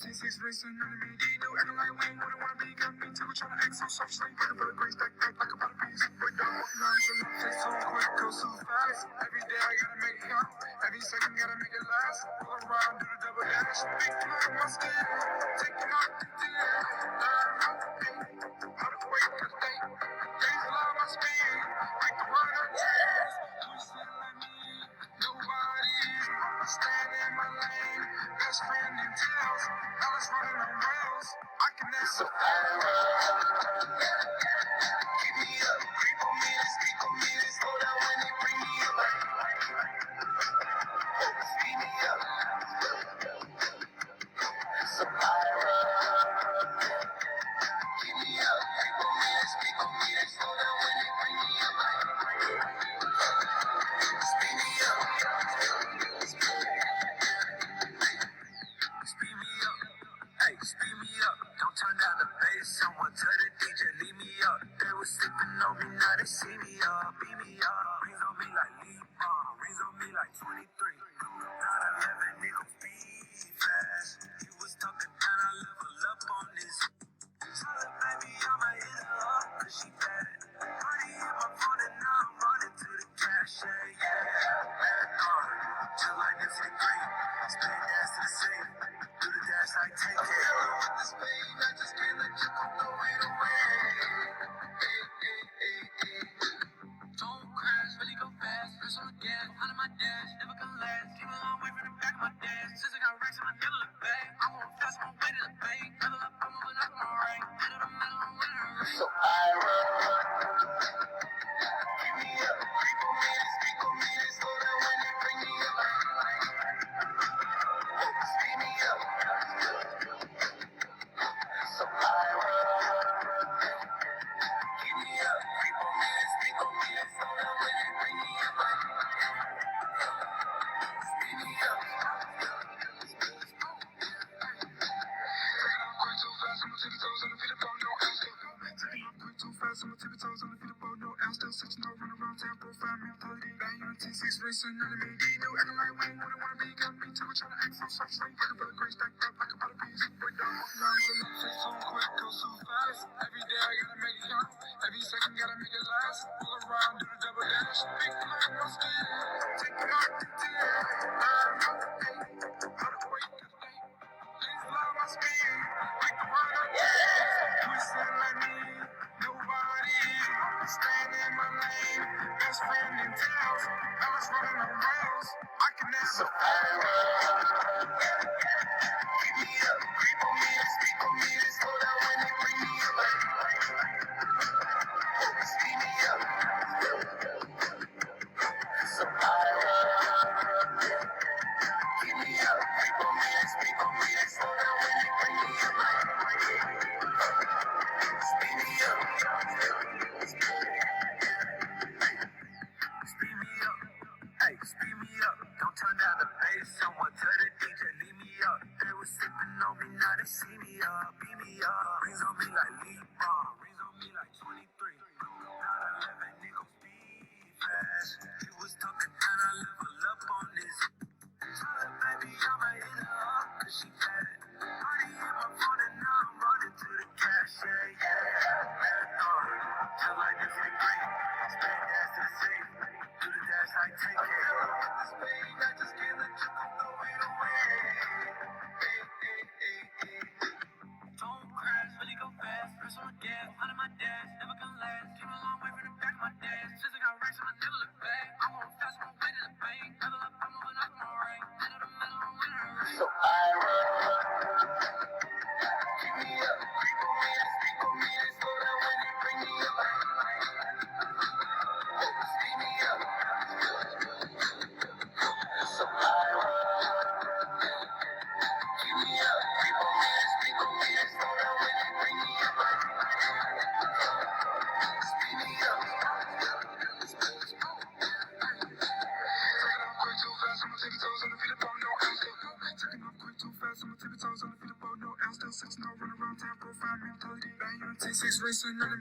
T6 racing under me. D do acting like Wayne, wouldn't wanna be got me too. Tryna act so soft, straight looking for the grace, stacked up like a pot of peas. But don't walk around with a look, take so quick, go so fast. Every day I gotta make it count, every second gotta make it last. Roll around, do the double dash, big blood on my skin, taking off the deal. How to wait, cause days love my speed, break the run of tears. You sit like me, nobody, stand in my lane, best friend in tails. I was running on rails, I can never keep me up, creep on me, they speak on me, they slow down when they bring me up. Speed me up, it's a pirate. Keep me up, creep on me, they speak on me, they slow down when they bring me up. Speed me up, speed me up, hey, speed me up. Don't turn down the bass, someone tell the DJ, leave me up. They was sleeping on me, now they see me up, beat me up. Rings on me like Lee Bond, rings on me like 23. Not 11, nigga, speed fast. He was talking down, I level up on this. Tell her, baby, I'ma hit her up, cause she bad. Already hit my phone and now I'm running to the cash, yeah. Just like this in the green, spin dash to the safe. Do the dash like take it. With the speed, I just can't let you come throw it away. Don't crash, really go fast. Press on the gas, under my dash, never gonna last. Keep a long way from the back of my dash. Since I got racks in my never look back. I'm on fast, I'm on way to the bank. Never up, I'm moving up my rank. Head of the metal, I'm winning the race. So I run. Keep me up, creep on me, they speak on me, they slow down when they bring me up. Speed me up. So I run. Keep me up, creep on me, they speak on me, they slow down when they bring me up. Speed me up. Taking off quick too fast, I'ma tippy toes on the feet above, no ass still. Taking off quick too fast, I'ma tippy toes on the feet above, no ass still. Switching no run around town, profile mentality. Bang you in T6 racing under me. D do acting like Wayne, wouldn't wanna be got me too. Tryna act so soft, straight looking for the grace, stacked up like a pot of peas. But don't walk around with a look, take so quick, go so fast. Every day I gotta make it count, every second gotta make it last. Roll around, do the double dash, big blood on my skin, taking off the deal. How to wait, cause days love my speed, break the run of tears. You sit like me, nobody, stand in my lane, best friend in tails. I was running on rails, I can never keep me up, creep on me, they speak on me, they slow down when they bring me up. Speed me up, so I run. Keep me up, creep on me, they speak on me, they slow down when they bring me up. Speed me up. Speed me up, hey, speed me up. Don't turn down the bass, someone tell the DJ, leave me up. They was sleeping on me, now they see me up, beat me up. Rings on me like Lee Bond, rings on me like 23. Not 11, nigga, speed fast. He was talking down, I level up on this. Tell her, baby, I'ma hit her up, cause she bad. Already hit my phone and now I'm running to the cash, yeah. Just like this in the green, spin dash to the safe. Do the dash like take it. With the speed, I just can't let you come throw it away. Don't crash, really go fast. Press on the gas, under my dash, never gonna last. Keep a long way from the back of my dash. Since I got racks, I never look back. I'm on fast, I'm on way to the bank. Never up, I'm moving up my rank. Head of the metal, I'm winning the race. So I run. Keep me up, creep on me, they speak on me, they slow down when they bring me up. Speed me up. So I run. Keep me up, creep on me, they speak on me, they slow down when they bring me up. Speed me up. Taking off quick too fast, I'ma tippy toes on the feet above, no ass still. Taking off quick too fast, I'ma tippy toes on the feet above, no ass still. Switching no run around town, profile mentality. Bang you in T6 racing under me.